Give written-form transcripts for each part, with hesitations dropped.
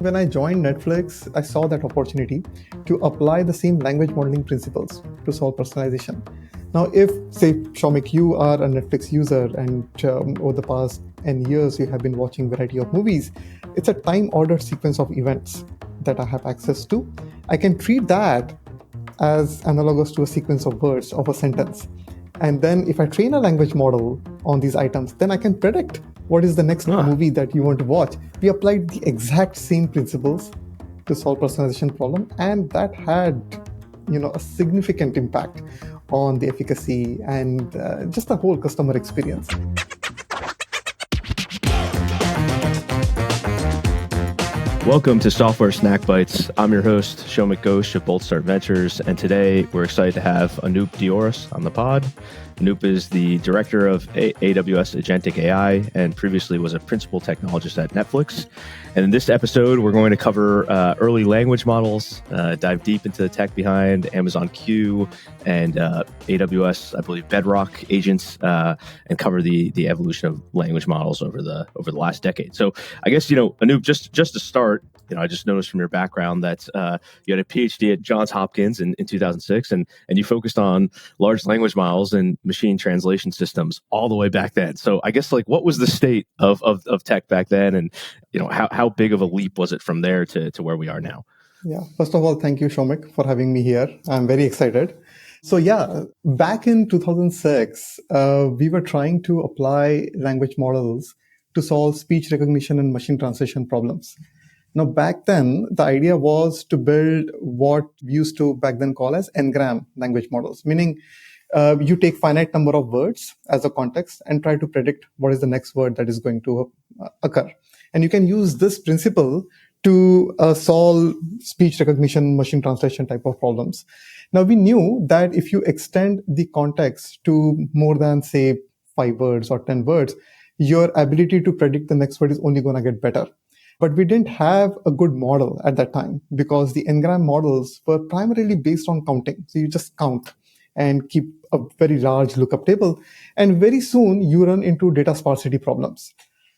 When I joined Netflix, I saw that opportunity to apply the same language modeling principles to solve personalization. Now, if, say, Shomik, you are a Netflix user and over the past N years you have been watching a variety of movies, it's a time-ordered sequence of events that I have access to. I can treat that as analogous to a sequence of words of a sentence. And then if I train a language model on these items, then I can predict what is the next movie that you want to watch. We applied the exact same principles to solve personalization problem, and that had a significant impact on the efficacy and just the whole customer experience. Welcome to Software Snack Bites. I'm your host, Shomik Ghosh of Bolt Start Ventures, and today we're excited to have Anoop Deoras on the pod. Anoop is the director of AWS Agentic AI and previously was a principal technologist at Netflix. And in this episode, we're going to cover early language models, dive deep into the tech behind Amazon Q and AWS, I believe, Bedrock agents, and cover the evolution of language models over the last decade. So I guess, Anoop, just to start, I just noticed from your background that you had a PhD at Johns Hopkins in 2006, and you focused on large language models and machine translation systems all the way back then. So I guess, what was the state of tech back then, and how big of a leap was it from there to where we are now? Yeah, first of all, thank you, Shomik, for having me here. I'm very excited. So yeah, back in 2006, we were trying to apply language models to solve speech recognition and machine translation problems. Now, back then, the idea was to build what we used to back then call as n-gram language models, meaning you take finite number of words as a context and try to predict what is the next word that is going to occur. And you can use this principle to solve speech recognition, machine translation type of problems. Now, we knew that if you extend the context to more than, say, 5 words or 10 words, your ability to predict the next word is only going to get better. But we didn't have a good model at that time because the n-gram models were primarily based on counting. So you just count and keep a very large lookup table. And very soon you run into data sparsity problems.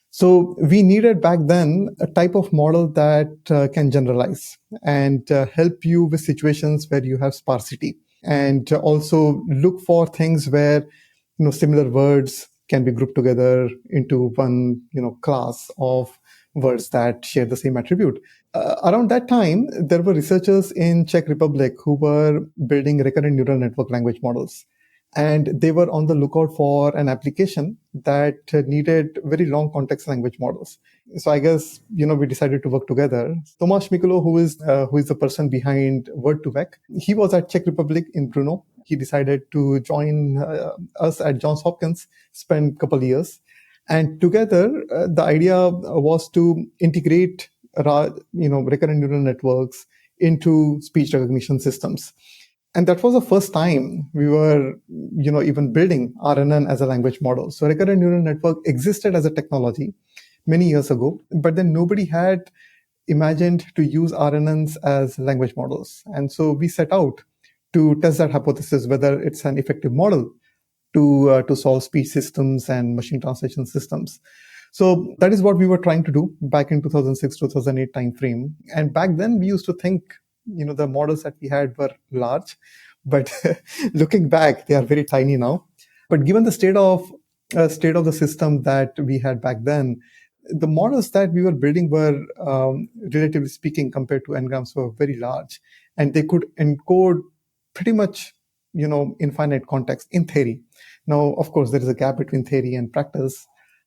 So we needed back then a type of model that can generalize and help you with situations where you have sparsity, and also look for things where similar words can be grouped together into one class of words that share the same attribute. Around that time, there were researchers in Czech Republic who were building recurrent neural network language models. And they were on the lookout for an application that needed very long context language models. So I guess, we decided to work together. Tomáš Miklo, who is the person behind Word2Vec, he was at Czech Republic in Brno. He decided to join us at Johns Hopkins, spend a couple of years. And together, the idea was to integrate, recurrent neural networks into speech recognition systems. And that was the first time we were, even building RNN as a language model. So recurrent neural network existed as a technology many years ago, but then nobody had imagined to use RNNs as language models. And so we set out to test that hypothesis, whether it's an effective model to solve speech systems and machine translation systems. So that is what we were trying to do back in 2006, 2008 timeframe. And back then we used to think, the models that we had were large, but looking back, they are very tiny now. But given the state of the system that we had back then, the models that we were building were, relatively speaking, compared to n-grams, were very large, and they could encode pretty much, infinite context in theory. Now, of course, there is a gap between theory and practice,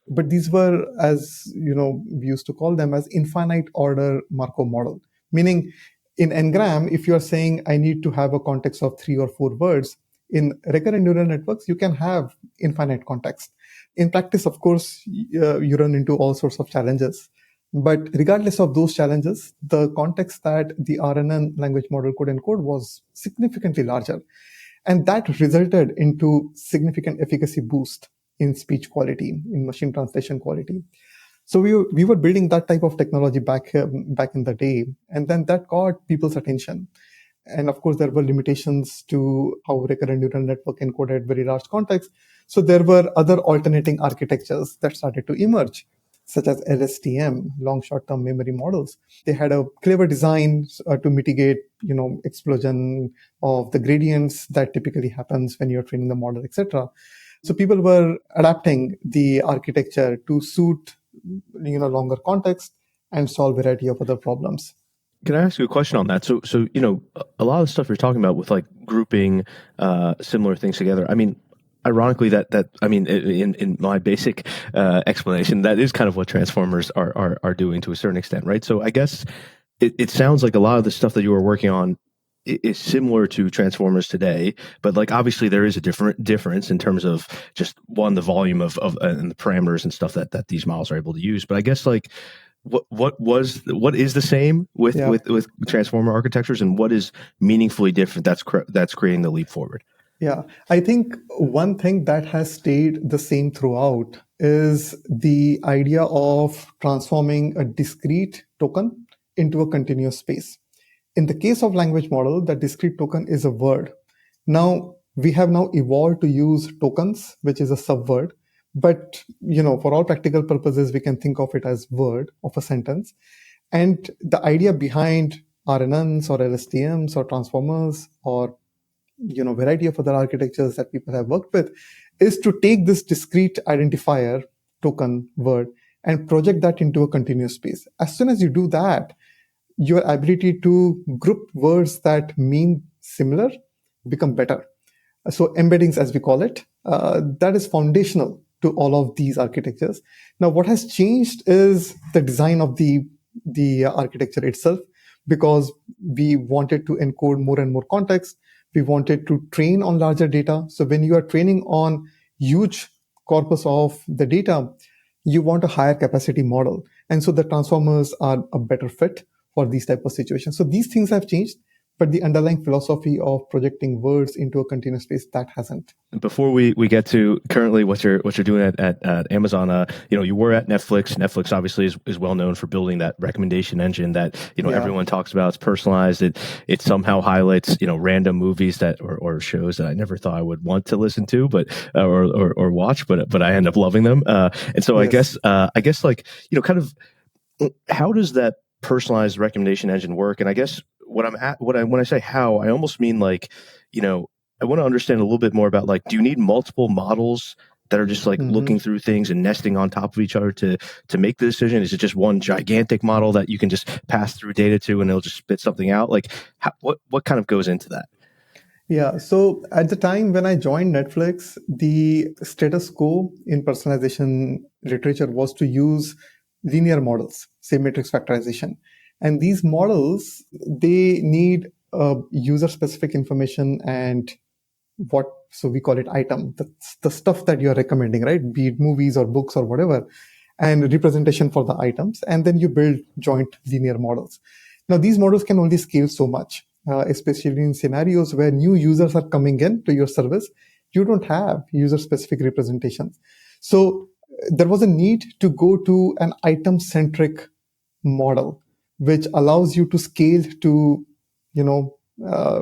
but these were, as we used to call them, as infinite order Markov model, meaning in n-gram, if you're saying I need to have a context of 3 or 4 words, in recurrent neural networks, you can have infinite context. In practice, of course, you run into all sorts of challenges. But regardless of those challenges, the context that the RNN language model could encode was significantly larger. And that resulted into significant efficacy boost in speech quality, in machine translation quality. So we were building that type of technology back in the day, and then that caught people's attention. And of course, there were limitations to how recurrent neural network encoded very large context. So there were other alternating architectures that started to emerge. such as LSTM, long short-term memory models. They had a clever design to mitigate, explosion of the gradients that typically happens when you're training the model, etc. So people were adapting the architecture to suit, longer context and solve a variety of other problems. Can I ask you a question on that? So a lot of the stuff you're talking about with like grouping similar things together. I mean, ironically, that I mean, in my basic explanation, that is kind of what transformers are doing to a certain extent, right? So I guess it sounds like a lot of the stuff that you were working on is similar to transformers today, but like obviously there is a difference in terms of just one, the volume of and the parameters and stuff that these models are able to use. But I guess like what is the same with with transformer architectures, and what is meaningfully different that's creating the leap forward? Yeah, I think one thing that has stayed the same throughout is the idea of transforming a discrete token into a continuous space. In the case of language model, the discrete token is a word. Now, we have now evolved to use tokens, which is a subword. But, for all practical purposes, we can think of it as word of a sentence. And the idea behind RNNs or LSTMs or transformers or variety of other architectures that people have worked with is to take this discrete identifier token word and project that into a continuous space. As soon as you do that, your ability to group words that mean similar become better. So embeddings, as we call it, that is foundational to all of these architectures. Now, what has changed is the design of the architecture itself, because we wanted to encode more and more context. We wanted to train on larger data. So when you are training on huge corpus of the data, you want a higher capacity model. And so the transformers are a better fit for these type of situations. So these things have changed, but the underlying philosophy of projecting words into a continuous space, that hasn't. Before we get to currently what you're doing at Amazon, you were at Netflix. Netflix obviously is well known for building that recommendation engine that everyone talks about. It's personalized. It somehow highlights random movies or shows that I never thought I would want to listen to, but or watch, but I end up loving them. And so yes. I guess like kind of how does that personalized recommendation engine work? And I guess when I say how, I almost mean like I want to understand a little bit more about like, do you need multiple models that are just like looking through things and nesting on top of each other to make the decision? Is it just one gigantic model that you can just pass through data to and it'll just spit something out? Like what kind of goes into that? Yeah. So at the time when I joined Netflix, the status quo in personalization literature was to use linear models, say matrix factorization. And these models, they need user-specific information and so we call it item, the stuff that you're recommending, right? Be it movies or books or whatever, and representation for the items. And then you build joint linear models. Now, these models can only scale so much, especially in scenarios where new users are coming in to your service. You don't have user-specific representations. So there was a need to go to an item-centric model, which allows you to scale to,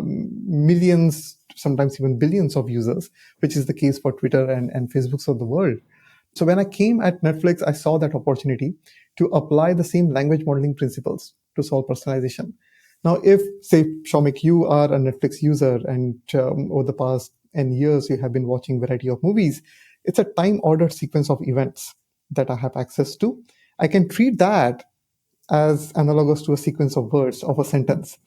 millions, sometimes even billions of users, which is the case for Twitter and Facebooks of the world. So when I came at Netflix, I saw that opportunity to apply the same language modeling principles to solve personalization. Now, if, say, Shomik, you are a Netflix user and over the past N years, you have been watching a variety of movies, it's a time-ordered sequence of events that I have access to. I can treat that as analogous to a sequence of words of a sentence.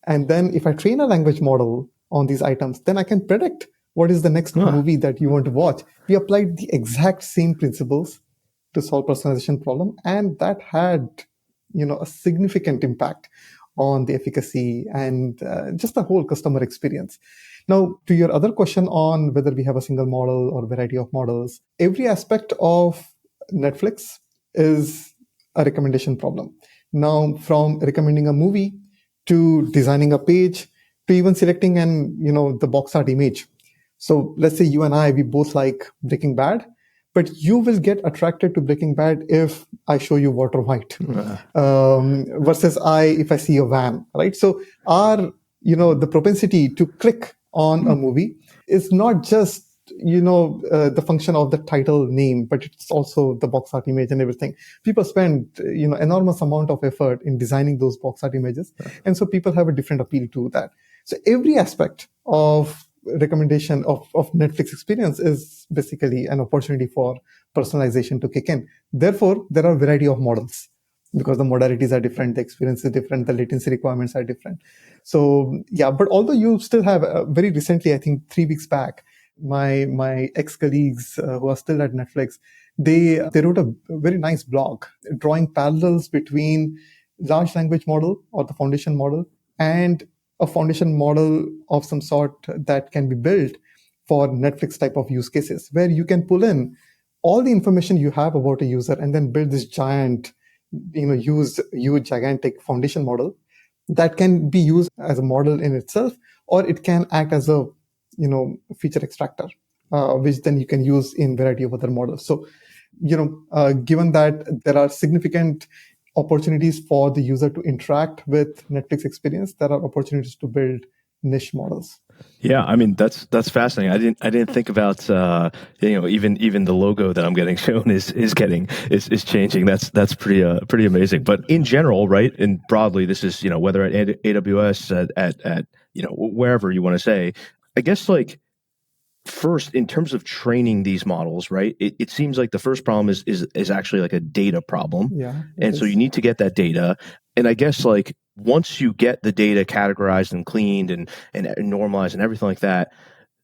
And then if I train a language model on these items, then I can predict what is the next movie that you want to watch. We applied the exact same principles to solve personalization problem, and that had, a significant impact on the efficacy and just the whole customer experience. Now, to your other question on whether we have a single model or variety of models, every aspect of Netflix is a recommendation problem. Now, from recommending a movie to designing a page to even selecting the box art image. So let's say you and I, we both like Breaking Bad, but you will get attracted to Breaking Bad if I show you Walter White versus if I see a van, right? So our, the propensity to click on a movie is not just the function of the title name, but it's also the box art image and everything. People spend enormous amount of effort in designing those box art images, and so people have a different appeal to that. So every aspect of recommendation of Netflix experience is basically an opportunity for personalization to kick in. Therefore, there are a variety of models because the modalities are different, the experience is different, the latency requirements are different. So yeah, but although you still have very recently, I think 3 weeks back, my ex-colleagues who are still at Netflix, they wrote a very nice blog drawing parallels between large language model or the foundation model and a foundation model of some sort that can be built for Netflix type of use cases, where you can pull in all the information you have about a user and then build this giant, huge gigantic foundation model that can be used as a model in itself, or it can act as a feature extractor, which then you can use in variety of other models. So given that there are significant opportunities for the user to interact with Netflix experience, there are opportunities to build niche models. Yeah, I mean that's fascinating. I didn't think about even the logo that I'm getting shown is changing. That's pretty amazing. But in general, right, and broadly, this is whether at AWS at wherever you want to say, I guess like first in terms of training these models, right? It seems like the first problem is actually like a data problem. Yeah, and so you need to get that data. And I guess like once you get the data categorized and cleaned and normalized and everything like that,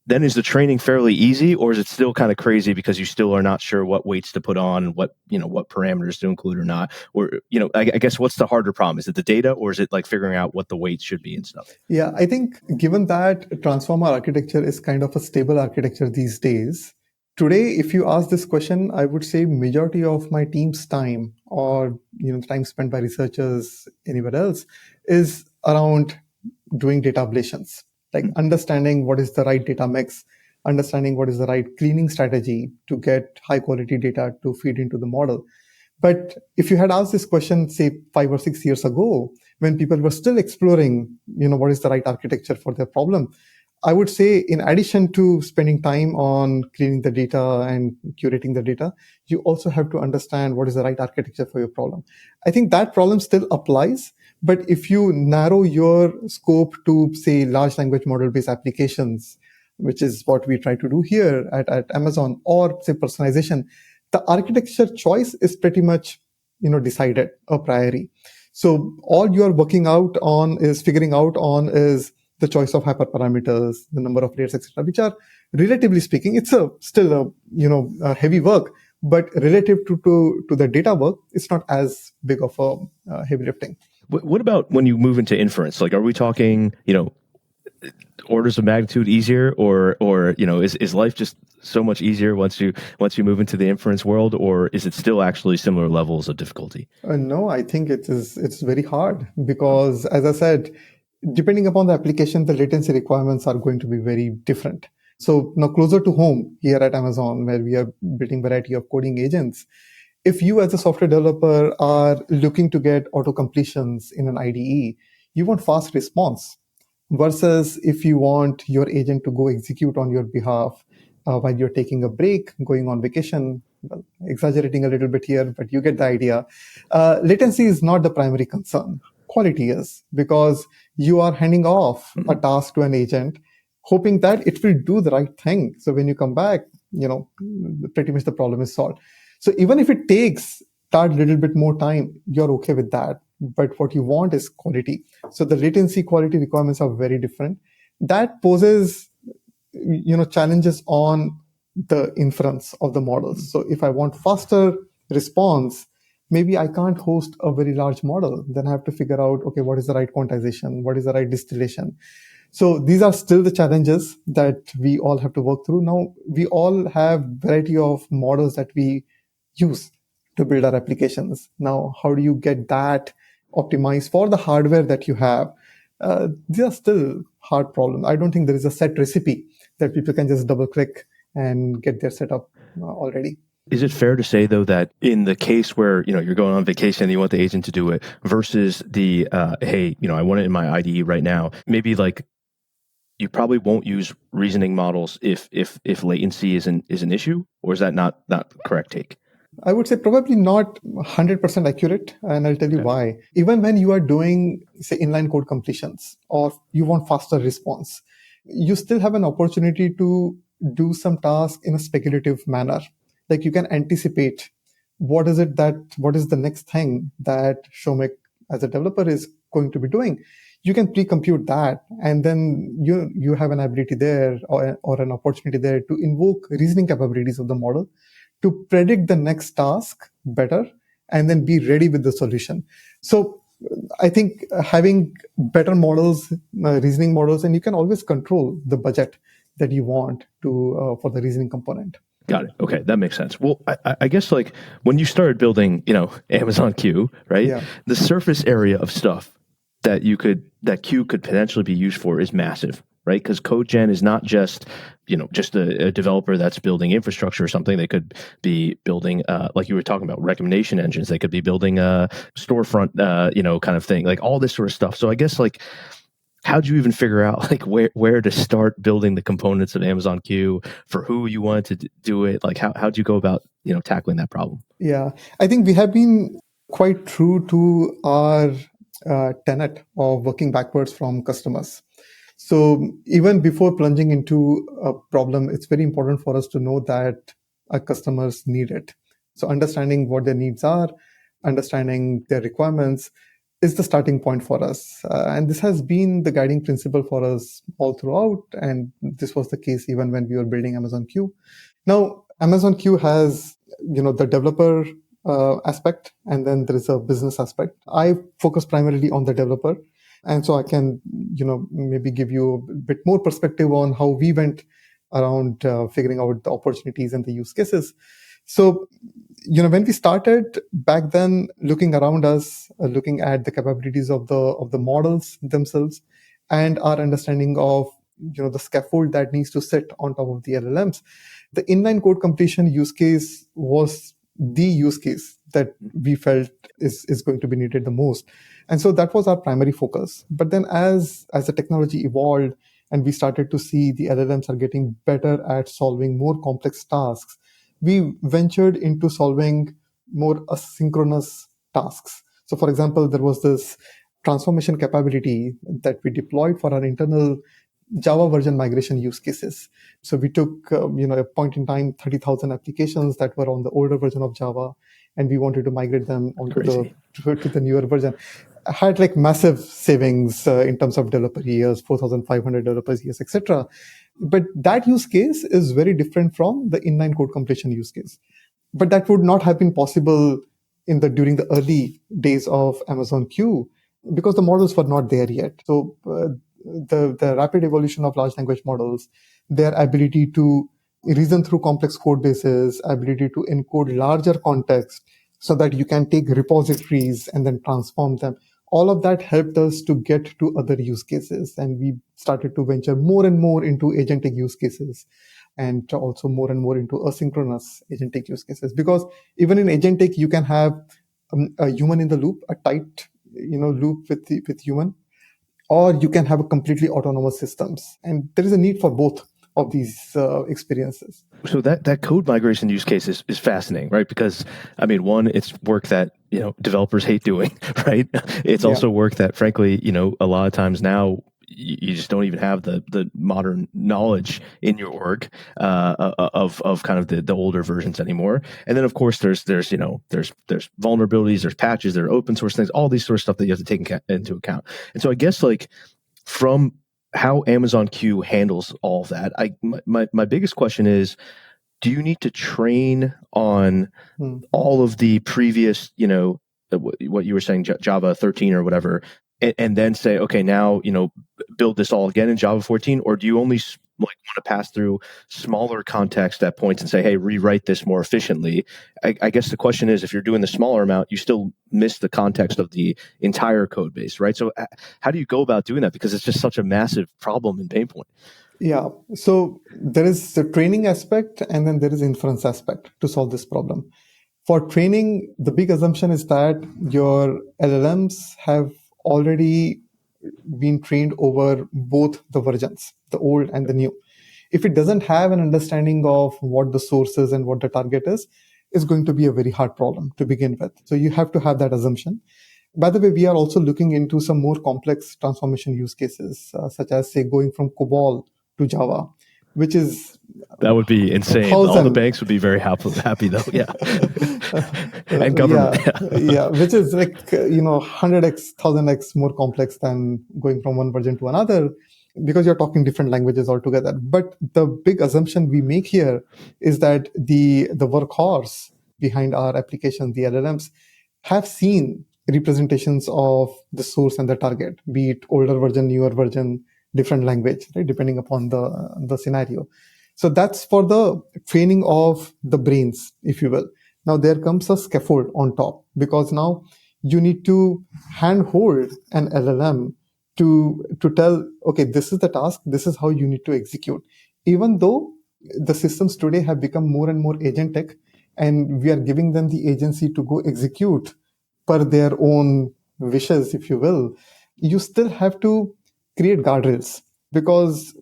then is the training fairly easy, or is it still kind of crazy because you still are not sure what weights to put on and what parameters to include or not? Or, I guess what's the harder problem? Is it the data, or is it like figuring out what the weights should be and stuff? Yeah, I think given that transformer architecture is kind of a stable architecture these days, today, if you ask this question, I would say majority of my team's time or time spent by researchers anywhere else is around doing data ablations, like understanding what is the right data mix, understanding what is the right cleaning strategy to get high quality data to feed into the model. But if you had asked this question, say 5 or 6 years ago, when people were still exploring, what is the right architecture for their problem, I would say in addition to spending time on cleaning the data and curating the data, you also have to understand what is the right architecture for your problem. I think that problem still applies, but if you narrow your scope to, say, large language model-based applications, which is what we try to do here at Amazon, or say personalization, the architecture choice is pretty much, decided a priori. So all you are figuring out on is the choice of hyperparameters, the number of layers, etc., which are relatively speaking, it's still a heavy work, but relative to the data work, it's not as big of a heavy lifting. What about when you move into inference? Like, are we talking, orders of magnitude easier, or is life just so much easier once you move into the inference world, or is it still actually similar levels of difficulty? No, I think it's very hard because, as I said, depending upon the application, the latency requirements are going to be very different. So now closer to home here at Amazon, where we are building variety of coding agents, if you as a software developer are looking to get auto completions in an IDE, you want fast response versus if you want your agent to go execute on your behalf while you're taking a break, going on vacation. Well, exaggerating a little bit here, but you get the idea. Latency is not the primary concern. Quality is, because you are handing off a task to an agent, hoping that it will do the right thing. So when you come back, pretty much the problem is solved. So even if it takes that little bit more time, you're okay with that. But what you want is quality. So the latency quality requirements are very different. That poses, challenges on the inference of the models. So if I want faster response, maybe I can't host a very large model. Then I have to figure out, okay, what is the right quantization? What is the right distillation? So these are still the challenges that we all have to work through. Now, we all have variety of models that we use to build our applications. Now, how do you get that optimized for the hardware that you have? These are still hard problems. I don't think there is a set recipe that people can just double click and get their setup already. Is it fair to say, though, that in the case where you're going on vacation and you want the agent to do it versus the hey, I want it in my IDE right now, maybe like you probably won't use reasoning models if latency is an issue, or is that not the correct take? I would say probably not 100% accurate, and I'll tell you Okay. why. Even when you are doing, say, inline code completions or you want faster response, you still have an opportunity to do some task in a speculative manner. Like you can anticipate what is the next thing that Shomik as a developer is going to be doing. You can pre-compute that, and then you have an ability there or an opportunity there to invoke reasoning capabilities of the model to predict the next task better and then be ready with the solution. So I think having better models, reasoning models, and you can always control the budget that you want to for the reasoning component. Got it. Okay, that makes sense. Well, I guess like when you started building, Amazon Q, right? Yeah. The surface area of stuff that Q could potentially be used for is massive, right? Because CodeGen is not just a developer that's building infrastructure or something. They could be building, like you were talking about, recommendation engines. They could be building a storefront, kind of thing, like all this sort of stuff. So I guess like, how'd you even figure out like where to start building the components of Amazon Q, for who you wanted to do it? Like how'd you go about tackling that problem? Yeah, I think we have been quite true to our tenet of working backwards from customers. So even before plunging into a problem, it's very important for us to know that our customers need it. So understanding what their needs are, understanding their requirements is the starting point for us. And this has been the guiding principle for us all throughout. And this was the case even when we were building Amazon Q. Now, Amazon Q has, the developer aspect, and then there is a business aspect. I focus primarily on the developer. And so I can, maybe give you a bit more perspective on how we went around figuring out the opportunities and the use cases. So, when we started back then, looking around us, looking at the capabilities of the models themselves, and our understanding of the scaffold that needs to sit on top of the LLMs, the inline code completion use case was the use case that we felt is going to be needed the most. And so that was our primary focus. But then as the technology evolved and we started to see the LLMs are getting better at solving more complex tasks, we ventured into solving more asynchronous tasks. So for example, there was this transformation capability that we deployed for our internal Java version migration use cases. So we took, a point in time, 30,000 applications that were on the older version of Java, and we wanted to migrate them onto to the newer version. I had like massive savings in terms of developer years, 4,500 developers years, etc. But that use case is very different from the inline code completion use case. But that would not have been possible during the early days of Amazon Q because the models were not there yet. So the rapid evolution of large language models, their ability to reason through complex code bases, ability to encode larger context so that you can take repositories and then transform them. All of that helped us to get to other use cases. And we started to venture more and more into agentic use cases and also more and more into asynchronous agentic use cases. Because even in agentic, you can have a human in the loop, a tight loop with human, or you can have a completely autonomous systems. And there is a need for both of these experiences. So that code migration use case is fascinating, right? Because I mean, one, it's work that developers hate doing, right? It's also work that, frankly, a lot of times now you just don't even have the modern knowledge in your org of kind of the older versions anymore. And then of course there's vulnerabilities, there's patches, there are open source things, all these sort of stuff that you have to take into account. And so I guess like from how Amazon Q handles all of that, my biggest question is, do you need to train on all of the previous, what you were saying, Java 13 or whatever, and then say, okay, now, build this all again in Java 14? Or do you only want to pass through smaller context at points and say, hey, rewrite this more efficiently? I guess the question is, if you're doing the smaller amount, you still miss the context of the entire code base, right? So how do you go about doing that? Because it's just such a massive problem and pain point. Yeah. So there is the training aspect and then there is inference aspect to solve this problem. For training, the big assumption is that your LLMs have already been trained over both the versions, the old and the new. If it doesn't have an understanding of what the source is and what the target is, it's going to be a very hard problem to begin with. So you have to have that assumption. By the way, we are also looking into some more complex transformation use cases, such as, say, going from COBOL to Java, which is That would be insane. All the 1,000. banks would be very happy though. Yeah. And government. Yeah, which is like, 100x, 1000x more complex than going from one version to another, because you're talking different languages altogether. But the big assumption we make here is that the workhorse behind our application, the LLMs, have seen representations of the source and the target, be it older version, newer version, different language, right, depending upon the scenario. So that's for the training of the brains, if you will. Now there comes a scaffold on top, because now you need to handhold an LLM to tell, okay, this is the task, this is how you need to execute. Even though the systems today have become more and more agentic, and we are giving them the agency to go execute per their own wishes, if you will, you still have to create guardrails, because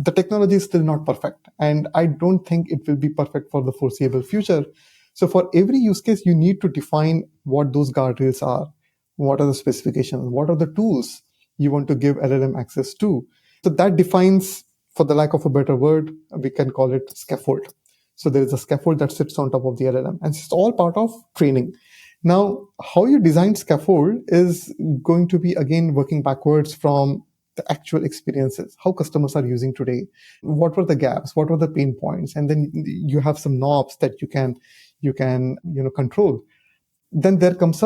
the technology is still not perfect. And I don't think it will be perfect for the foreseeable future. So for every use case, you need to define what those guardrails are. What are the specifications? What are the tools you want to give LLM access to? So that defines, for the lack of a better word, we can call it scaffold. So there is a scaffold that sits on top of the LLM, and it's all part of training. Now, how you design scaffold is going to be, again, working backwards from the actual experiences, how customers are using today, what were the gaps, what were the pain points, and then you have some knobs that you can control. Then there comes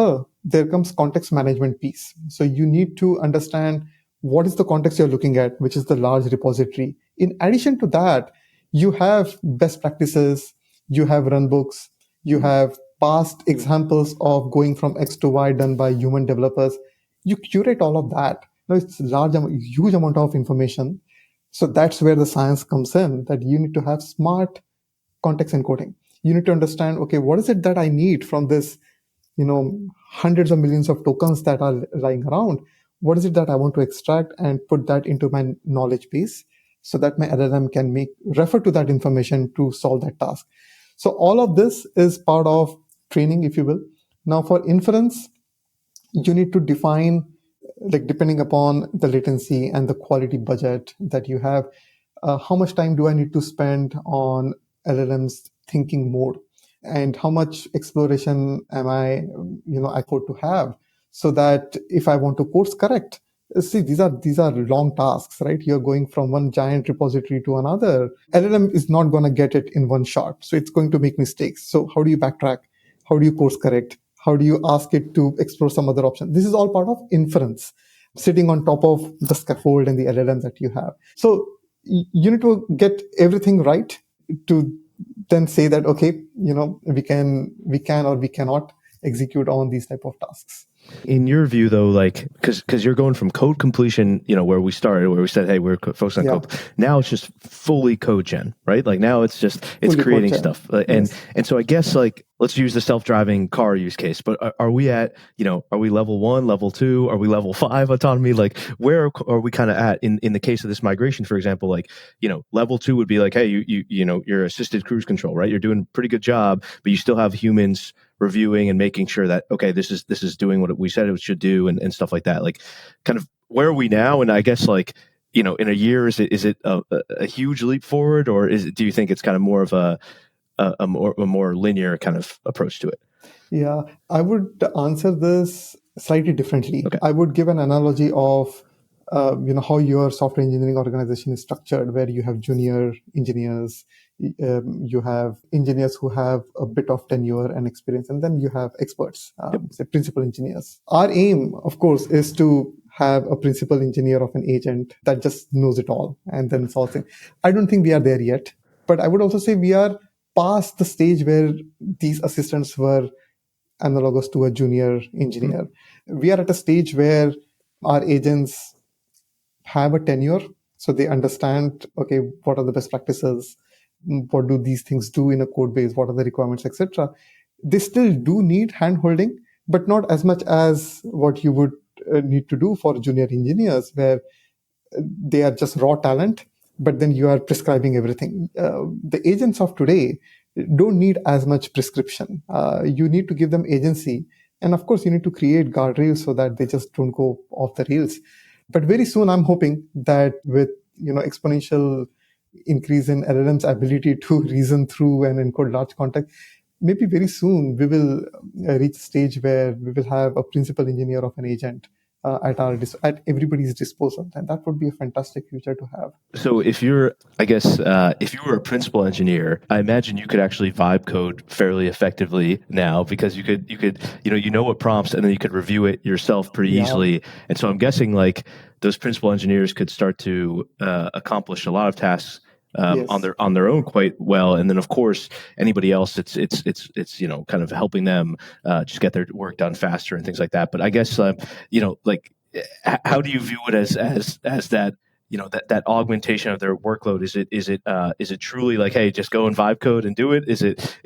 context management piece. So you need to understand what is the context you're looking at, which is the large repository. In addition to that, you have best practices, you have runbooks, you have past examples of going from X to Y done by human developers. You curate all of that. Now it's huge amount of information. So that's where the science comes in, that you need to have smart context encoding. You need to understand, okay, what is it that I need from this, hundreds of millions of tokens that are lying around? What is it that I want to extract and put that into my knowledge base, so that my LLM can refer to that information to solve that task? So all of this is part of training, if you will. Now for inference, you need to define, like, depending upon the latency and the quality budget that you have, how much time do I need to spend on LLM's thinking mode, and how much exploration am I afford to have, so that if I want to course correct, see, these are long tasks, right? You're going from one giant repository to another. LLM is not going to get it in one shot, so it's going to make mistakes. So how do you backtrack? How do you course correct? How do you ask it to explore some other option? This is all part of inference, sitting on top of the scaffold and the LLM that you have. So you need to get everything right to then say that, okay, we can or we cannot execute on these type of tasks. In your view, though, like, because you're going from code completion, where we started, where we said, hey, we're focused on code. Now it's just fully CodeGen, right? Like now it's fully creating stuff. And so I guess, like, let's use the self-driving car use case, but are we at, are we level 1, level 2? Are we level 5 autonomy? Like, where are we kind of at in the case of this migration, for example? Like, level 2 would be like, hey, you're assisted cruise control, right? You're doing a pretty good job, but you still have humans reviewing and making sure that, okay, this is doing what we said it should do, and stuff like that. Like, kind of where are we now? And I guess, like, in a year, is it a huge leap forward, or do you think it's kind of more of a more linear kind of approach to it? Yeah, I would answer this slightly differently. Okay. I would give an analogy of how your software engineering organization is structured, where you have junior engineers, you have engineers who have a bit of tenure and experience, and then you have experts, say principal engineers. Our aim, of course, is to have a principal engineer of an agent that just knows it all and then solves it. I don't think we are there yet, but I would also say we are past the stage where these assistants were analogous to a junior engineer. We are at a stage where our agents have a tenure, so they understand, okay, what are the best practices, what do these things do in a code base, what are the requirements, etc. They still do need hand holding, but not as much as what you would need to do for junior engineers, where they are just raw talent, but then you are prescribing everything. The agents of today don't need as much prescription. You need to give them agency. And of course, you need to create guardrails so that they just don't go off the rails. But very soon, I'm hoping that with exponential increase in LLM's ability to reason through and encode large context, maybe very soon we will reach a stage where we will have a principal engineer of an agent at everybody's disposal, and that would be a fantastic future to have. So if you're, I guess, if you were a principal engineer, I imagine you could actually vibe code fairly effectively now, because you could, you know what prompts, and then you could review it yourself pretty easily. And so I'm guessing like those principal engineers could start to accomplish a lot of tasks on their own quite well. And then of course anybody else, it's kind of helping them just get their work done faster and things like that. But I guess like, how do you view it as that, that augmentation of their workload? Is it truly like, hey, just go and vibe code and do it? Is it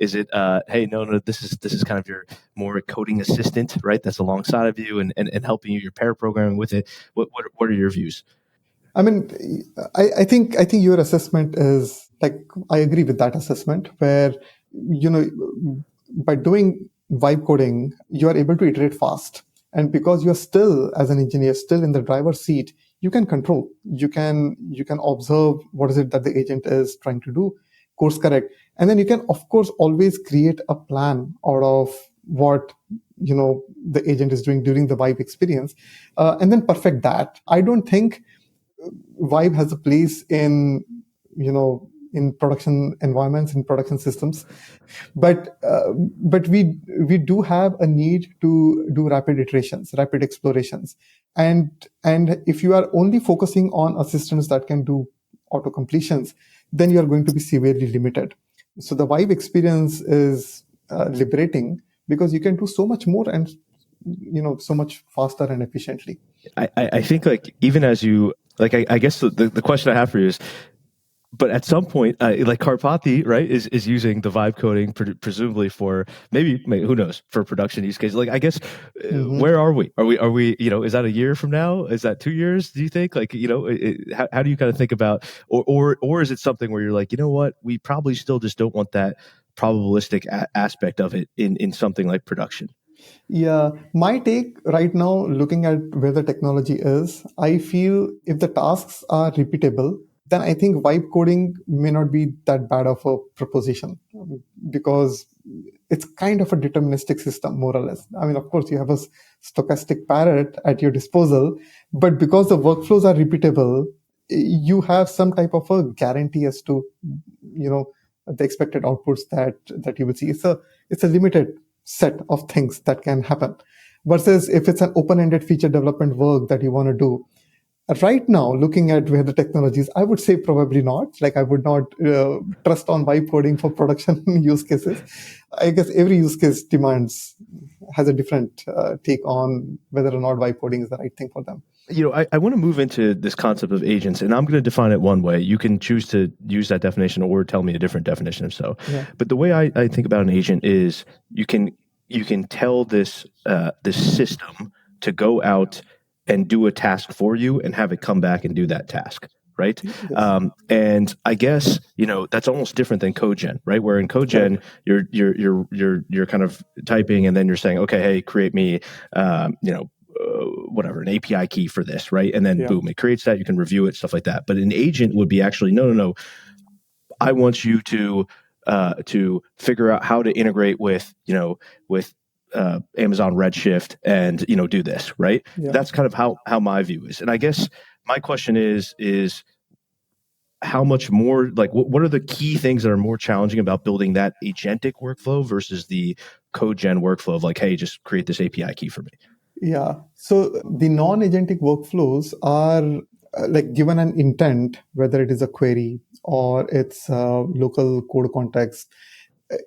hey, no, this is kind of your more coding assistant, right? That's alongside of you and helping you, your pair programming with it. What are your views? I mean, I think your assessment is like, I agree with that assessment, where by doing vibe coding, you are able to iterate fast. And because you're still, as an engineer, still in the driver's seat, you can control. You can observe what is it that the agent is trying to do, course correct. And then you can, of course, always create a plan out of what the agent is doing during the vibe experience, and then perfect that. I don't think vibe has a place in production environments, in production systems, but we do have a need to do rapid iterations, rapid explorations, and if you are only focusing on assistants that can do auto completions, then you are going to be severely limited. So the vibe experience is liberating, because you can do so much more and so much faster and efficiently. I think like, even as you like, I guess the question I have for you is, but at some point, like Karpathy, right, is using the vibe coding presumably for maybe who knows, for production use cases. Like, I guess, where are we? Are we is that a year from now? Is that 2 years? Do you think? Like, how do you kind of think about, or is it something where you're like, you know what, we probably still just don't want that probabilistic aspect of it in something like production? Yeah, my take right now, looking at where the technology is, I feel if the tasks are repeatable, then I think vibe coding may not be that bad of a proposition, because it's kind of a deterministic system, more or less. I mean, of course, you have a stochastic parrot at your disposal, but because the workflows are repeatable, you have some type of a guarantee as to, the expected outputs that you will see. It's a limited set of things that can happen, versus if it's an open-ended feature development work that you want to do. Right now, looking at where the technology is, I would say probably not. Like, I would not trust on vibe coding for production use cases. I guess every use case has a different take on whether or not vibe coding is the right thing for them. I want to move into this concept of agents, and I'm going to define it one way. You can choose to use that definition or tell me a different definition if so. Yeah. But the way I think about an agent is you can tell this system to go out and do a task for you and have it come back and do that task, right? Yes. And I guess that's almost different than CodeGen, right? Where in CodeGen you're kind of typing and then you're saying, okay, hey, create me whatever, an API key for this, right? And then boom, it creates that. You can review it, stuff like that. But an agent would be actually, no. I want you to figure out how to integrate with Amazon Redshift and do this, right? Yeah. That's kind of how my view is. And I guess my question is how much more, like, what are the key things that are more challenging about building that agentic workflow versus the CodeGen workflow of like, hey, just create this API key for me? Yeah. So the non-agentic workflows are like, given an intent, whether it is a query or it's local code context,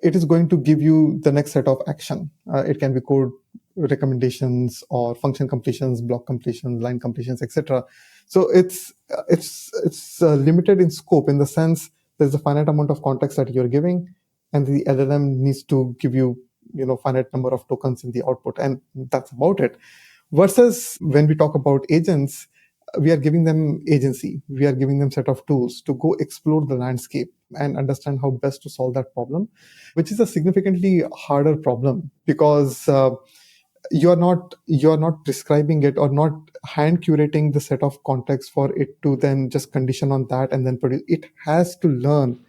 it is going to give you the next set of action. It can be code recommendations or function completions, block completions, line completions, etc. So it's limited in scope, in the sense there's a finite amount of context that you're giving, and the LLM needs to give you finite number of tokens in the output, and that's about it. Versus when we talk about agents, we are giving them agency. We are giving them set of tools to go explore the landscape and understand how best to solve that problem, which is a significantly harder problem because you're not prescribing it or not hand curating the set of context for it to then just condition on that and then produce. It has to learn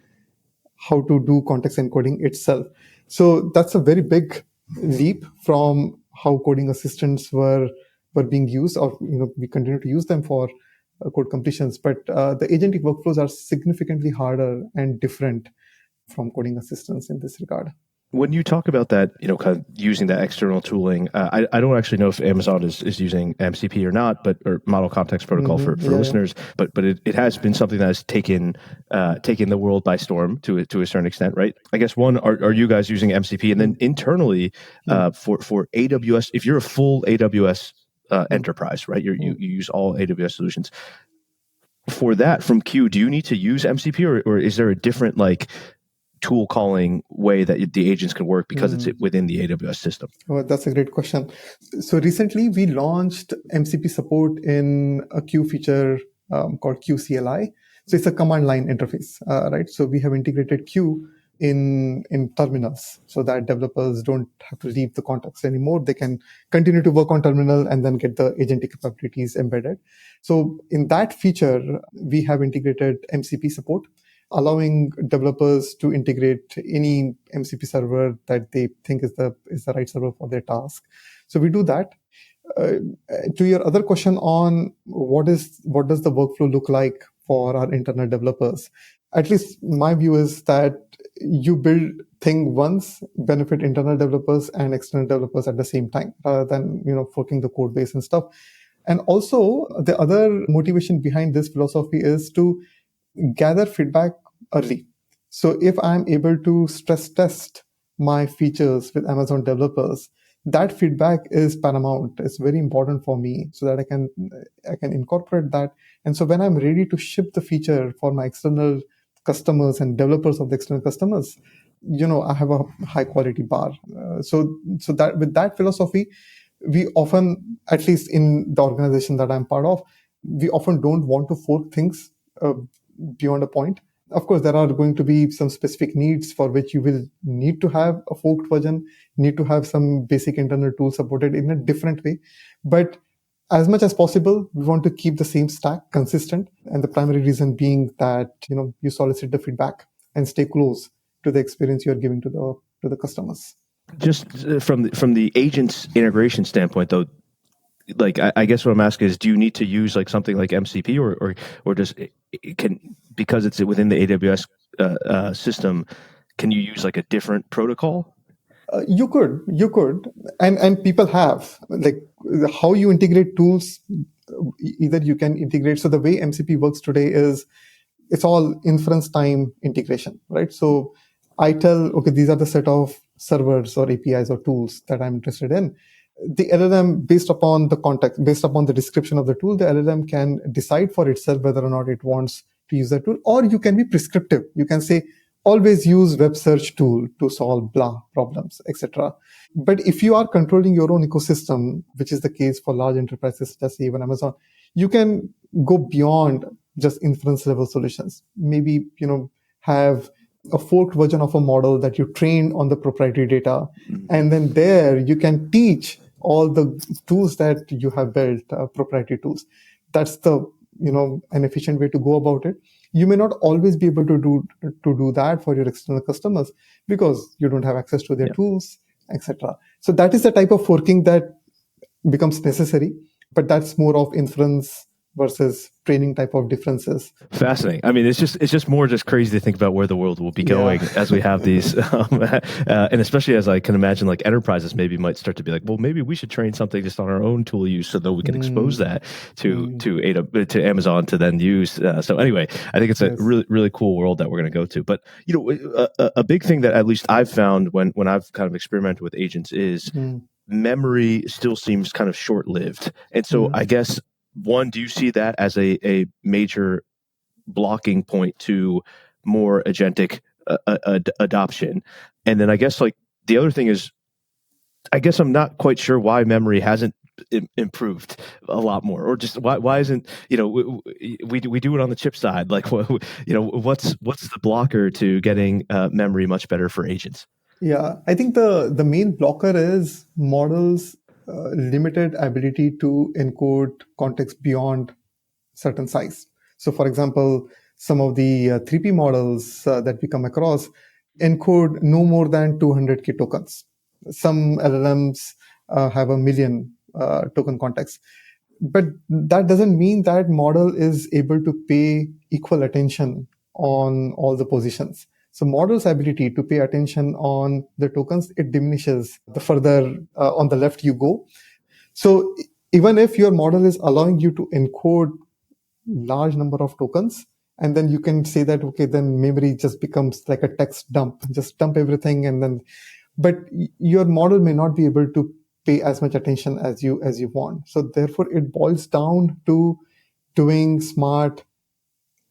how to do context encoding itself. So that's a very big leap from how coding assistants were being used, or we continue to use them for code completions. But the agentic workflows are significantly harder and different from coding assistants in this regard. When you talk about that, kind of using that external tooling, I don't actually know if Amazon is using MCP or not, or Model Context Protocol for listeners, but it has been something that has taken the world by storm to a certain extent, right? I guess one, are you guys using MCP? And then internally for AWS, if you're a full AWS enterprise, right? You use all AWS solutions. For that, from Q, do you need to use MCP, or is there a different tool calling way that the agents can work because it's within the AWS system? Oh, that's a great question. So recently we launched MCP support in a Q feature called QCLI. So it's a command line interface, right? So we have integrated Q in terminals so that developers don't have to leave the context anymore. They can continue to work on terminal and then get the agentic capabilities embedded. So in that feature, we have integrated MCP support, allowing developers to integrate any MCP server that they think is the right server for their task. So we do that. To your other question on what does the workflow look like for our internal developers, at least my view is that you build thing once, benefit internal developers and external developers at the same time, rather than forking the code base and stuff. And also the other motivation behind this philosophy is to gather feedback early. So if I'm able to stress test my features with Amazon developers, that feedback is paramount. It's very important for me so that I can incorporate that. And so when I'm ready to ship the feature for my external customers and developers of the external customers, I have a high quality bar. So that with that philosophy, we often, at least in the organization that I'm part of, we often don't want to fork things beyond a point. Of course, there are going to be some specific needs for which you will need to have a forked version, need to have some basic internal tools supported in a different way. But as much as possible, we want to keep the same stack consistent. And the primary reason being that, you solicit the feedback and stay close to the experience you're giving to the customers. Just from the agent's integration standpoint, though, I guess what I'm asking is, do you need to use something like MCP, or does it can, because it's within the AWS system, can you use a different protocol? You could, and people have how you integrate tools. Either you can integrate. So the way MCP works today is it's all inference time integration, right? So I tell, okay, these are the set of servers or APIs or tools that I'm interested in. The LLM, based upon the context, based upon the description of the tool, the LLM can decide for itself whether or not it wants to use that tool. Or you can be prescriptive. You can say, always use web search tool to solve blah problems, etc. But if you are controlling your own ecosystem, which is the case for large enterprises such as even Amazon, you can go beyond just inference level solutions. Maybe, have a forked version of a model that you train on the proprietary data. And then there you can teach all the tools that you have built, proprietary tools. That's the, an efficient way to go about it. You may not always be able to do that for your external customers because you don't have access to their tools, etc. So that is the type of forking that becomes necessary, but that's more of inference versus training type of differences. Fascinating. I mean, it's just more crazy to think about where the world will be going as we have these, and especially as I can imagine, enterprises maybe might start to be well, maybe we should train something just on our own tool use so that we can expose that to Amazon to then use. So anyway, I think it's a really, really cool world that we're going to go to. But a big thing that at least I've found when I've kind of experimented with agents is memory still seems kind of short-lived, and so I guess. One, do you see that as a major blocking point to more agentic adoption? And then I guess the other thing is, I guess I'm not quite sure why memory hasn't improved a lot more, or just why isn't we do it on the chip side? Like what's the blocker to getting memory much better for agents? Yeah, I think the main blocker is models' limited ability to encode context beyond certain size. So, for example, some of the 3P models that we come across encode no more than 200K tokens. Some LLMs have a million token context. But that doesn't mean that model is able to pay equal attention on all the positions. So model's ability to pay attention on the tokens, it diminishes the further on the left you go. So even if your model is allowing you to encode large number of tokens, and then you can say that, okay, then memory just becomes like a text dump, just dump everything. And then, but your model may not be able to pay as much attention as you want. So therefore it boils down to doing smart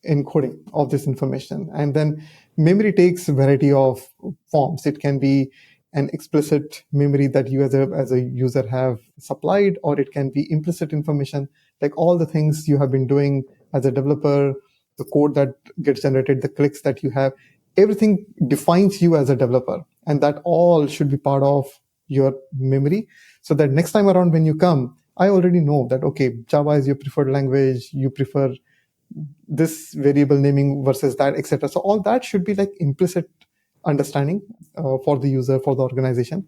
encoding of this information. And then memory takes a variety of forms. It can be an explicit memory that you as a user have supplied, or it can be implicit information, like all the things you have been doing as a developer, the code that gets generated, the clicks that you have, everything defines you as a developer. And that all should be part of your memory, so that next time around when you come, I already know that, okay, Java is your preferred language, you prefer this variable naming versus that, etc. So all that should be like implicit understanding for the user, for the organization.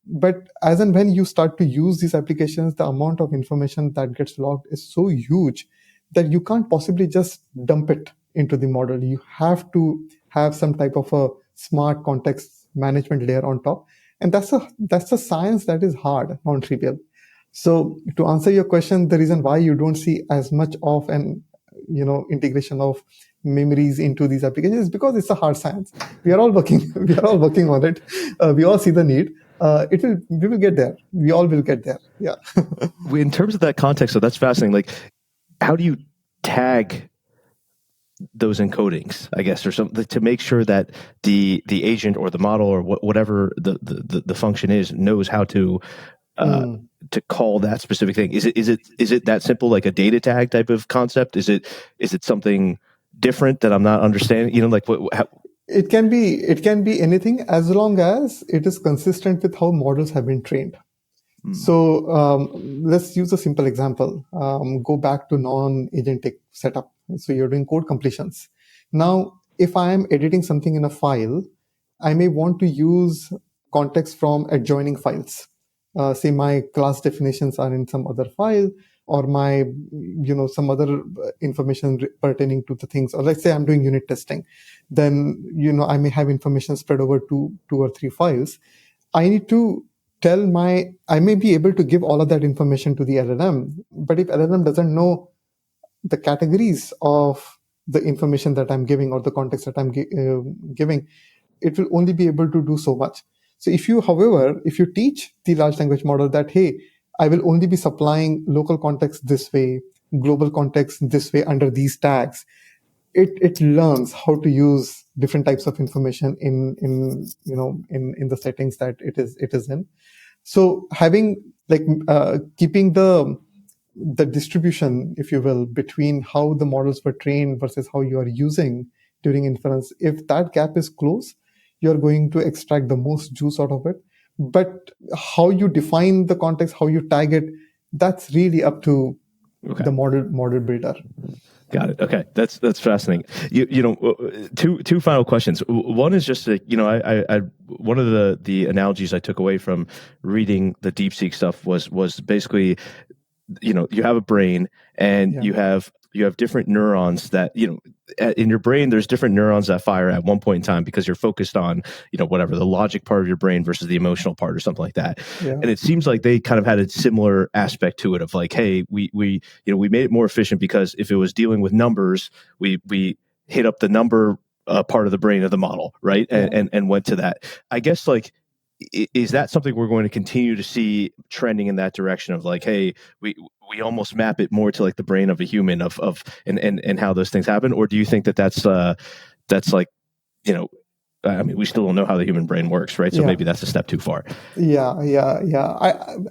But as and when you start to use these applications, the amount of information that gets logged is so huge that you can't possibly just dump it into the model. You have to have some type of a smart context management layer on top. And that's a science that is hard, non-trivial. So to answer your question, the reason why you don't see as much of an integration of memories into these applications is because it's a hard science. We are all working on it. We all see the need. We will get there. We all will get there. Yeah. In terms of that context, so that's fascinating. Like, how do you tag those encodings, I guess, or something, to make sure that the agent or the model or whatever the function is knows how to call that specific thing? Is it that simple, like a data tag type of concept? Is it something different that I'm not understanding? Like how? It can be anything, as long as it is consistent with how models have been trained. So let's use a simple example. Go back to non-agentic setup. So you're doing code completions. Now, if I am editing something in a file, I may want to use context from adjoining files. Say my class definitions are in some other file, or my some other information pertaining to the things. Or let's say I'm doing unit testing, then I may have information spread over two or three files. I need to I may be able to give all of that information to the LLM, but if LLM doesn't know the categories of the information that I'm giving or the context that I'm giving, it will only be able to do so much. So if you teach the large language model that, hey, I will only be supplying local context this way, global context this way under these tags, it learns how to use different types of information in the settings that it is in. So having keeping the distribution, if you will, between how the models were trained versus how you are using during inference, if that gap is close, you're going to extract the most juice out of it. But how you define the context, how you tag it, that's really up to the model builder. Got it. Okay, that's fascinating. Two final questions. One is just I one of the analogies I took away from reading the DeepSeek stuff was basically, you have a brain and you have different neurons that, in your brain, there's different neurons that fire at one point in time because you're focused on, whatever the logic part of your brain versus the emotional part or something like that. Yeah. And it seems like they kind of had a similar aspect to it of like, hey, we made it more efficient because if it was dealing with numbers, we hit up the number part of the brain of the model, right? Yeah. And went to that. I guess, like, is that something we're going to continue to see trending in that direction of like, hey, we almost map it more to like the brain of a human and how those things happen? Or do you think that's like, I mean, we still don't know how the human brain works, right? So Yeah. maybe that's a step too far. Yeah.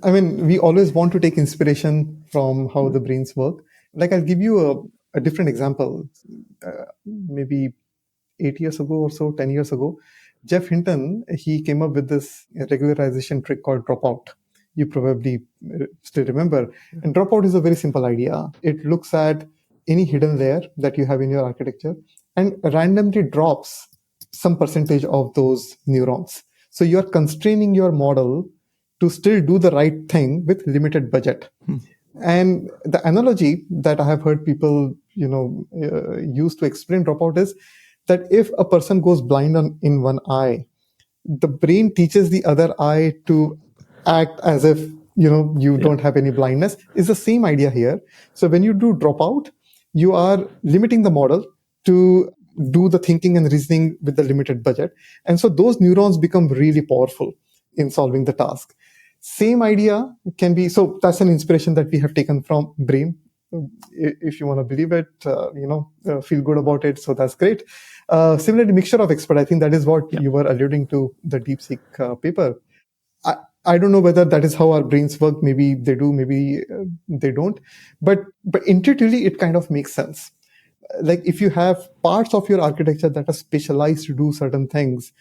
I mean, we always want to take inspiration from how the brains work. Like, I'll give you a different example. Maybe 8 years ago or so, 10 years ago, Jeff Hinton, he came up with this regularization trick called dropout. You probably still remember. And dropout is a very simple idea. It looks at any hidden layer that you have in your architecture and randomly drops some percentage of those neurons. So you're constraining your model to still do the right thing with limited budget. And the analogy that I have heard people, use to explain dropout is that if a person goes blind in one eye, the brain teaches the other eye to act as if you don't have any blindness. Is the same idea here. So when you do dropout, you are limiting the model to do the thinking and reasoning with the limited budget, and so those neurons become really powerful in solving the task. Same idea can be, so that's an inspiration that we have taken from Brain. If you want to believe it, feel good about it. So that's great. Similarly, mixture of expert. I think that is what you were alluding to, the DeepSeek paper. I don't know whether that is how our brains work. Maybe they do, maybe they don't. But intuitively, it kind of makes sense. Like if you have parts of your architecture that are specialized to do certain things,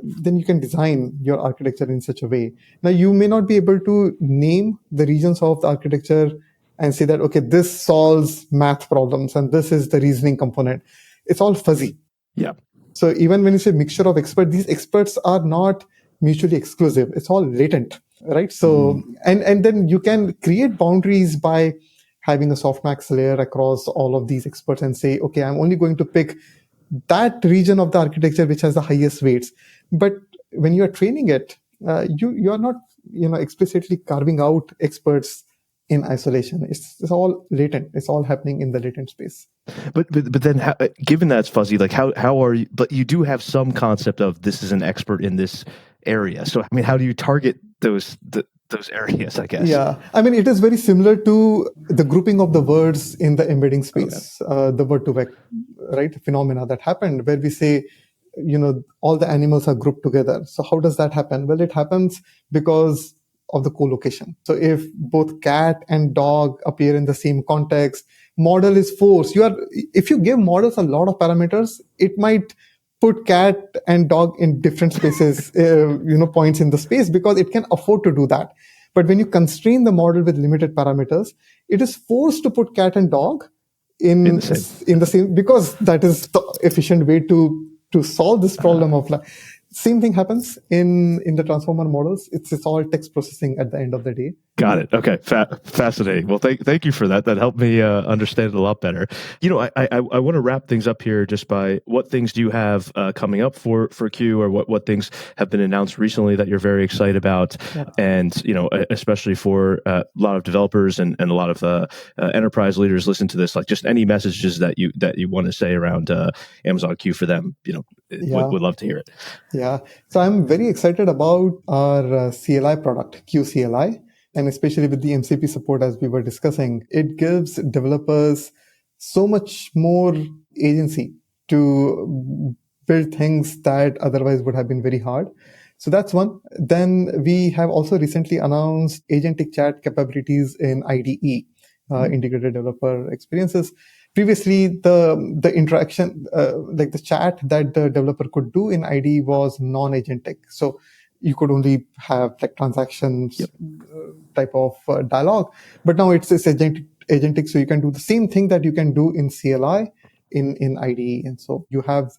then you can design your architecture in such a way. Now, you may not be able to name the regions of the architecture and say that, okay, this solves math problems and this is the reasoning component. It's all fuzzy. Yeah. So even when you say mixture of experts, these experts are not mutually exclusive. It's all latent, right? So, and then you can create boundaries by having a softmax layer across all of these experts and say, okay, I'm only going to pick that region of the architecture which has the highest weights. But when you are training it, you are not explicitly carving out experts in isolation. It's all latent. It's all happening in the latent space. But then, given that it's fuzzy, like how are you? But you do have some concept of this is an expert in this area. So I mean, how do you target those areas? I guess. Yeah, I mean, it is very similar to the grouping of the words in the embedding space, the word-to-vec, right, phenomena that happened where we say, all the animals are grouped together. So how does that happen? Well, it happens because of the co-location. So if both cat and dog appear in the same context, model is forced. If you give models a lot of parameters, it might put cat and dog in different spaces, points in the space, because it can afford to do that. But when you constrain the model with limited parameters, it is forced to put cat and dog in the same, because that is the efficient way to solve this problem of life. Same thing happens in the transformer models. It's all text processing at the end of the day. Got it. Okay. Fascinating. Well, thank you for that. That helped me understand it a lot better. I want to wrap things up here just by what things do you have coming up for Q, or what things have been announced recently that you're very excited about, and especially for a lot of developers and a lot of enterprise leaders listen to this, like just any messages that you want to say around Amazon Q for them. Would love to hear it. Yeah. So I'm very excited about our CLI product, QCLI. And especially with the MCP support, as we were discussing, it gives developers so much more agency to build things that otherwise would have been very hard. So that's one. Then we have also recently announced agentic chat capabilities in IDE, Integrated Developer Experiences. Previously, the interaction, like the chat that the developer could do in IDE was non-agentic. So you could only have like transactions type of dialogue. But now it's agentic, so you can do the same thing that you can do in CLI in IDE. And so you have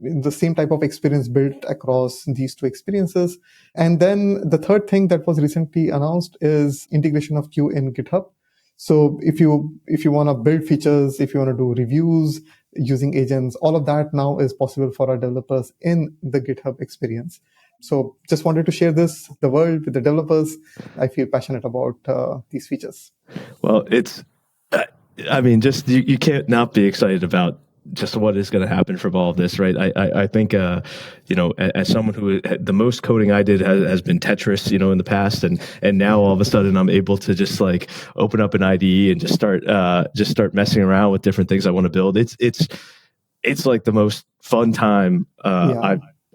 the same type of experience built across these two experiences. And then the third thing that was recently announced is integration of Q in GitHub. So if you want to build features, if you want to do reviews using agents, all of that now is possible for our developers in the GitHub experience. So just wanted to share this, the world, with the developers. I feel passionate about these features. Well, it's, just you can't not be excited about just what is going to happen from all of this, right? I think, as someone who, the most coding I did has been Tetris, in the past, and now all of a sudden I'm able to just like open up an IDE and just start messing around with different things I want to build. It's like the most fun time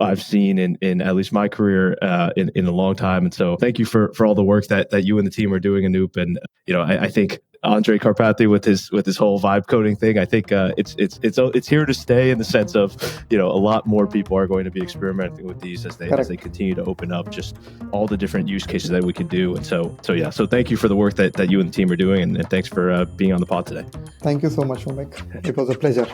I've seen in at least my career in a long time. And so thank you for all the work that you and the team are doing, Anoop. And I think Andre Karpathy with his whole vibe coding thing, I think it's here to stay in the sense of a lot more people are going to be experimenting with these as they continue to open up just all the different use cases that we can do. And so thank you for the work that you and the team are doing, and thanks for being on the pod today. Thank you so much, Shomik. It was a pleasure.